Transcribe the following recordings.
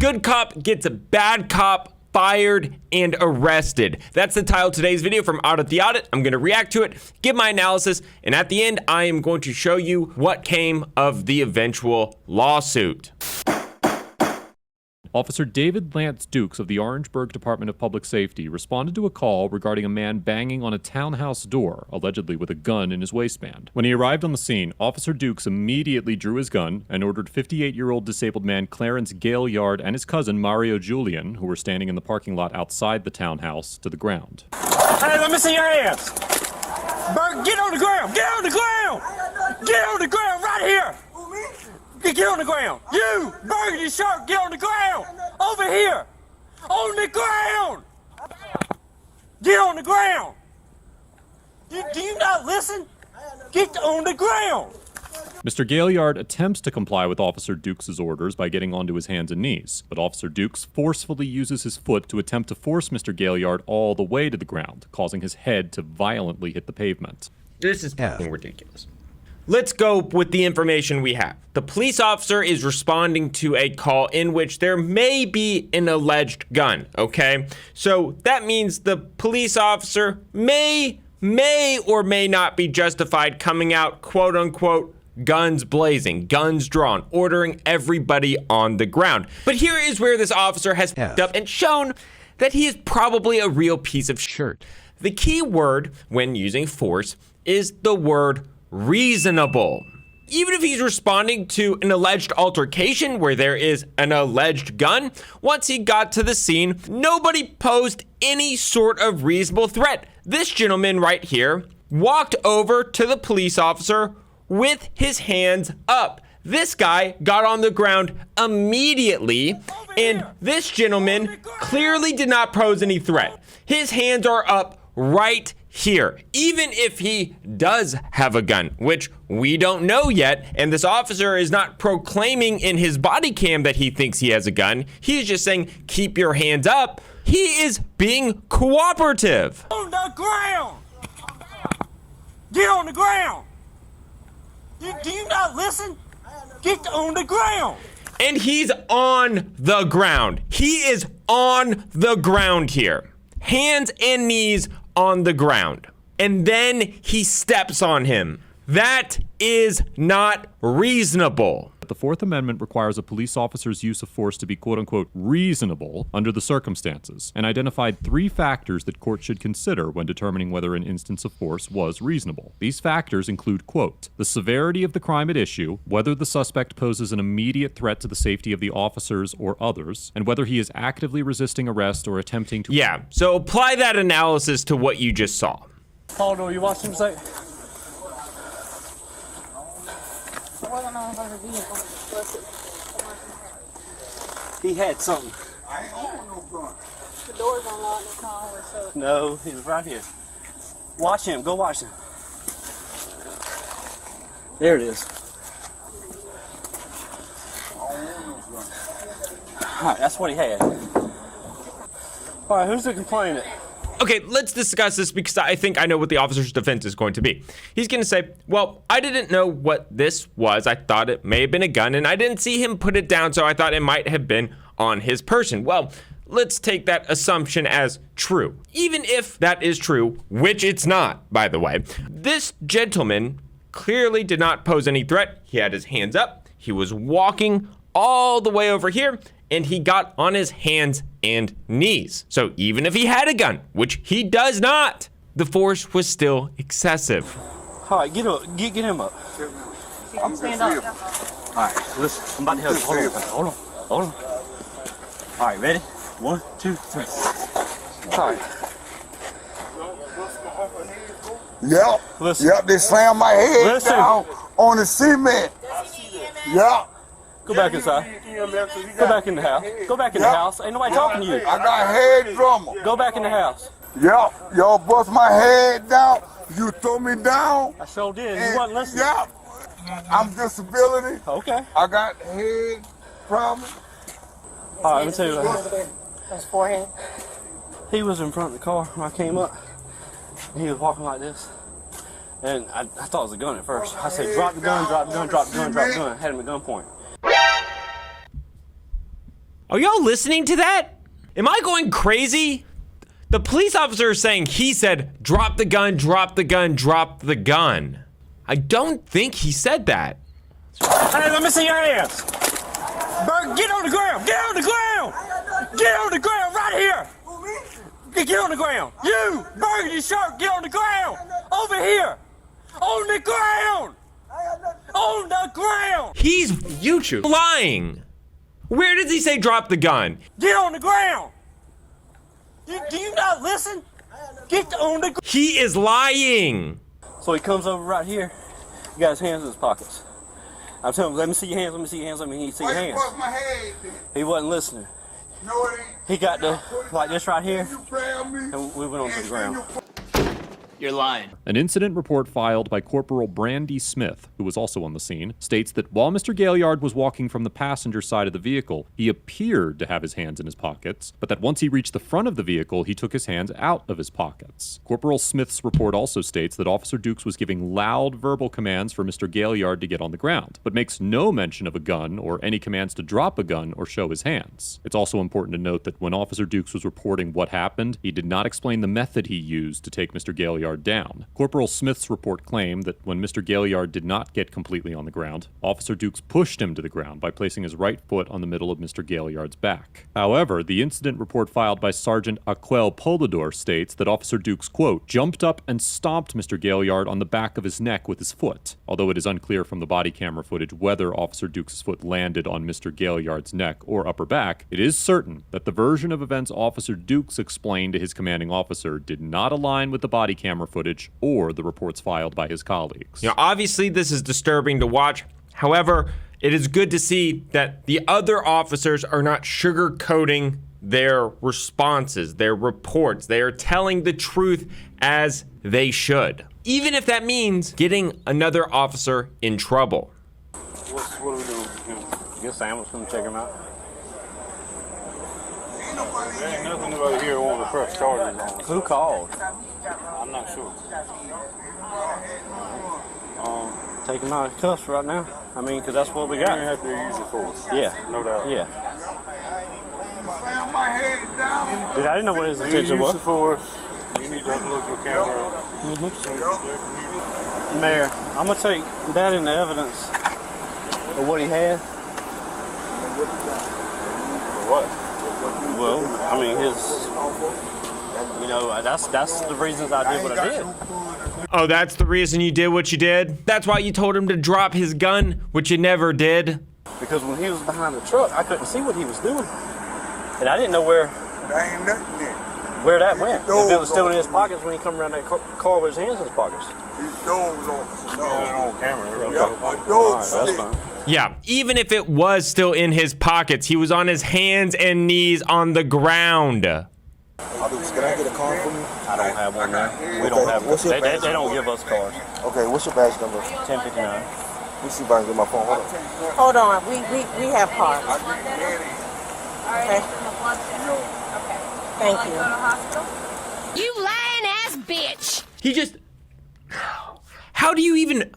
Good cop gets a bad cop fired and arrested. That's the title of today's video from Audit the Audit. I'm going to react to it, give my analysis, and at the end, I am going to show you what came of the eventual lawsuit. Officer David Lance Dukes of the Orangeburg Department of Public Safety responded to a call regarding a man banging on a townhouse door, allegedly with a gun in his waistband. When he arrived on the scene, Officer Dukes immediately drew his gun and ordered 58-year-old disabled man Clarence Gaillard and his cousin Mario Julian, who were standing in the parking lot outside the townhouse, to the ground. Hey, let me see your hands. Bert, get on the ground. Get on the ground. Get on the ground right here. Get on the ground. You, burgundy shirt, get on the ground. Over here. On the ground. Get on the ground. Do you not listen? Get on the ground. Mr. Gaillard attempts to comply with Officer Dukes' orders by getting onto his hands and knees, but Officer Dukes forcefully uses his foot to attempt to force Mr. Gaillard all the way to the ground, causing his head to violently hit the pavement. This is ridiculous. Let's go with the information we have. The police officer is responding to a call in which there may be an alleged gun, okay? So that means the police officer may or may not be justified coming out, quote unquote, guns blazing, guns drawn, ordering everybody on the ground. But here is where this officer has f***ed up and shown that he is probably a real piece of shirt. The key word when using force is the word reasonable. Even if he's responding to an alleged altercation where there is an alleged gun, once he got to the scene, nobody posed any sort of reasonable threat. This gentleman right here walked over to the police officer with his hands up. This guy got on the ground immediately, and this gentleman clearly did not pose any threat. His hands are up right here, even if he does have a gun, which we don't know yet, and this officer is not proclaiming in his body cam that he thinks he has a gun. He's just saying, keep your hands up. He is being cooperative. On the ground. Get on the ground. Do you not listen? Get on the ground. And he's on the ground. He is on the ground here. Hands and knees on the ground. And then he steps on him. That is not reasonable. The Fourth Amendment requires a police officer's use of force to be quote-unquote reasonable under the circumstances, and identified 3 factors that courts should consider when determining whether an instance of force was reasonable. These factors include, quote, the severity of the crime at issue, whether the suspect poses an immediate threat to the safety of the officers or others, and whether he is actively resisting arrest or attempting to... Yeah, so apply that analysis to what you just saw. Hold on, you watch him say? He had something. I ain't on no gun. The door's unlocked, it's not always so. No, he was right here. Watch him, go watch him. There it is. Alright, that's what he had. Alright, who's the complainant? Okay, let's discuss this because I think I know what the officer's defense is going to be. He's going to say, well, I didn't know what this was. I thought it may have been a gun, and I didn't see him put it down, so I thought it might have been on his person. Well, let's take that assumption as true. Even if that is true, which it's not, by the way, this gentleman clearly did not pose any threat. He had his hands up. He was walking all the way over here, and he got on his hands and knees. So even if he had a gun, which he does not, the force was still excessive. All right, get him up. I'm stand up. All right, listen, I'm about to help you. Hold on. All right, ready? 1, 2, 3. All right. Yep. Listen. Yep, they slammed my head down on the cement. Yep. Go back inside. Go back in the house. Go back in the house. Ain't nobody talking to you. I got head trauma. Go back in the house. Yep. Y'all bust my head down. You threw me down. I sure did. You wasn't listening. Yep. I'm disability. Okay. I got head trauma. All right, let me tell you what. His forehead. He was in front of the car when I came up. And he was walking like this. And I thought it was a gun at first. I said, drop the gun, drop the gun, drop the gun, drop the gun. Had him at gunpoint. Are y'all listening to that? Am I going crazy? The police officer is saying he said, drop the gun, drop the gun, drop the gun. I don't think he said that. Hey, let me see your hands. Bert, get on the ground. Get on the ground. Get on the ground right here. Get on the ground. You, burgundy shirt, get on the ground. Over here. On the ground. On the ground. He's YouTube lying. Where does he say drop the gun? Get on the ground. Do you not listen? Get on the ground. He is lying. So he comes over right here. He got his hands in his pockets. I'm telling him, let me see your hands, let me see your hands, let me see your hands. Why you bust my head? He wasn't listening. No, it ain't. He got the, like this right here, You grab me. and we went onto the ground. You're lying. An incident report filed by Corporal Brandy Smith, who was also on the scene, states that while Mr. Gaillard was walking from the passenger side of the vehicle, he appeared to have his hands in his pockets, but that once he reached the front of the vehicle, he took his hands out of his pockets. Corporal Smith's report also states that Officer Dukes was giving loud verbal commands for Mr. Gaillard to get on the ground, but makes no mention of a gun or any commands to drop a gun or show his hands. It's also important to note that when Officer Dukes was reporting what happened, he did not explain the method he used to take Mr. Gaillard down. Corporal Smith's report claimed that when Mr. Gaillard did not get completely on the ground, Officer Dukes pushed him to the ground by placing his right foot on the middle of Mr. Gaillard's back. However, the incident report filed by Sergeant Aquel Polador states that Officer Dukes, quote, jumped up and stomped Mr. Gaillard on the back of his neck with his foot. Although it is unclear from the body camera footage whether Officer Dukes' foot landed on Mr. Gaillard's neck or upper back, it is certain that the version of events Officer Dukes explained to his commanding officer did not align with the body camera footage or the reports filed by his colleagues. You know, obviously this is disturbing to watch. However, it is good to see that the other officers are not sugarcoating their responses, their reports. They are telling the truth as they should, even if that means getting another officer in trouble. What are we doing? Get Sam, let's come check him out. There ain't nothing about here wanting to press charges on us. Who called? I'm not sure. Take him out of cuffs right now. I mean, because that's what we You're got. gonna have to use it for us. Yeah. No doubt. Yeah. Slam my head down. Dude, I didn't know what his You intention use was. it for us. You need to upload your camera. Mayor, I'm going to take that into evidence of what he had. For what? Well, I mean, that's the reasons I did what I did. Oh, that's the reason you did what you did? That's why you told him to drop his gun, which you never did? Because when he was behind the truck, I couldn't see what he was doing. And I didn't know where There ain't nothing there. that went. If it was still in his pockets when he come around that car with his hands in his pockets. His dogs on. Got it on camera. Yeah, my All right, dog's that's sick. fine. Yeah, even if it was still in his pockets, he was on his hands and knees on the ground. Can I get a card from you? I don't have one there. We don't have What's your they badge don't number? give us cars. Okay, what's your badge number? 1059. Let me see if I can get my phone. Hold on. Hold on, we have cards. Okay. Thank you. You lying ass bitch! He just... How do you even...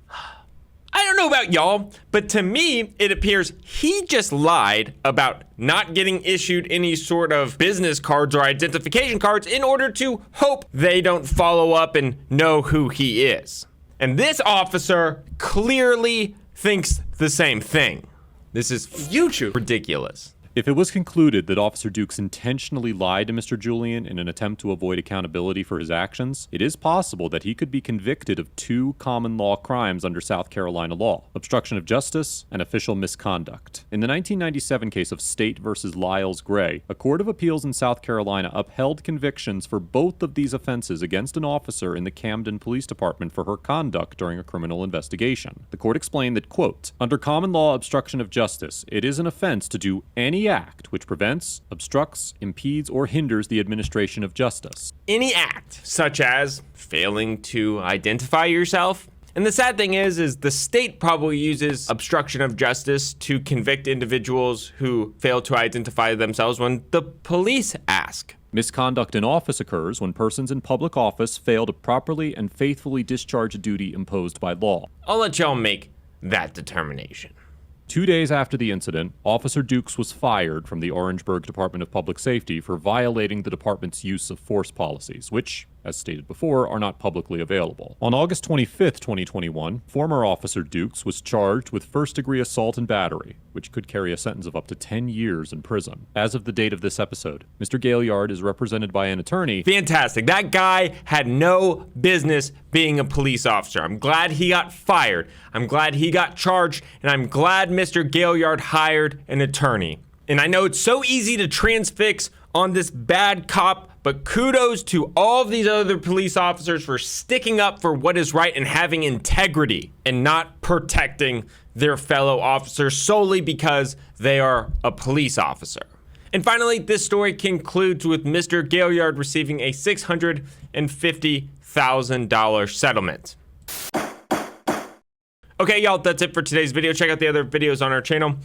I don't know about y'all, but to me, it appears he just lied about not getting issued any sort of business cards or identification cards in order to hope they don't follow up and know who he is. And this officer clearly thinks the same thing. This is YouTube ridiculous. If it was concluded that Officer Dukes intentionally lied to Mr. Julian in an attempt to avoid accountability for his actions, it is possible that he could be convicted of 2 common law crimes under South Carolina law: obstruction of justice and official misconduct. In the 1997 case of State versus Lyles Gray, a court of appeals in South Carolina upheld convictions for both of these offenses against an officer in the Camden Police Department for her conduct during a criminal investigation. The court explained that, quote, under common law obstruction of justice, it is an offense to do any act which prevents, obstructs, impedes, or hinders the administration of justice. Any act, such as failing to identify yourself. And the sad thing is the state probably uses obstruction of justice to convict individuals who fail to identify themselves when the police ask. Misconduct in office occurs when persons in public office fail to properly and faithfully discharge a duty imposed by law. I'll let y'all make that determination. 2 days after the incident, Officer Dukes was fired from the Orangeburg Department of Public Safety for violating the department's use of force policies, which, as stated before, are not publicly available. On August 25th, 2021, former Officer Dukes was charged with first-degree assault and battery, which could carry a sentence of up to 10 years in prison. As of the date of this episode, Mr. Gaillard is represented by an attorney. Fantastic. That guy had no business being a police officer. I'm glad he got fired. I'm glad he got charged, and I'm glad Mr. Gaillard hired an attorney. And I know it's so easy to transfix on this bad cop, but kudos to all of these other police officers for sticking up for what is right and having integrity and not protecting their fellow officers solely because they are a police officer. And finally, this story concludes with Mr. Gaillard receiving a $650,000 settlement. Okay, y'all, that's it for today's video. Check out the other videos on our channel.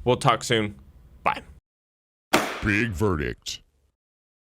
We'll talk soon. Bye. Big verdict.